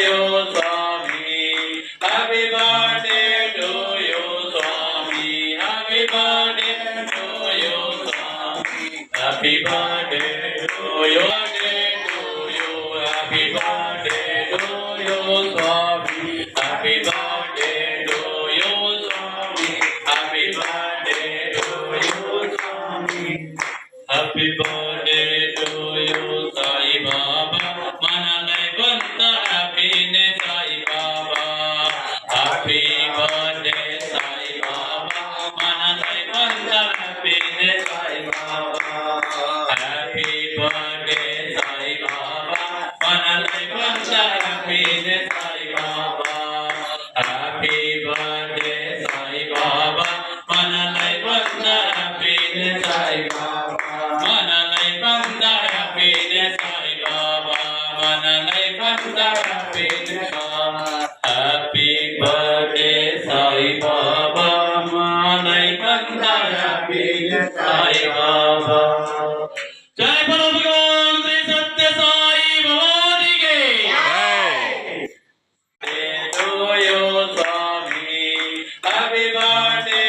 you, Swami. Happy birthday to you, Swami. Happy birthday to you, Swami. Happy birthday to you. Happy birthday to you, Swami. Happy birthday to you, Swami. Happy birthday to you, Swami. Happy birthday to you, Sai Baba. Manalai Banta happiness, Sai Baba. Happy birthday, Sai Baba. Manalai Banta happiness, Sai Baba. Happy birthday, Sai Baba. Manalai Banta happiness, Sai Baba. Happy birthday, Sai Baba. Manalai Banta happiness, Sai Baba. Manalai Banta happiness, Sai Baba. Manalai Banta happiness, Happy birthday, Sai Baba. Manalai Banta happiness, Sai Baba. Jai Bolo Bhagwan Sri Satya Sai Baba Ki Jai. To you, Swami. Happy birthday.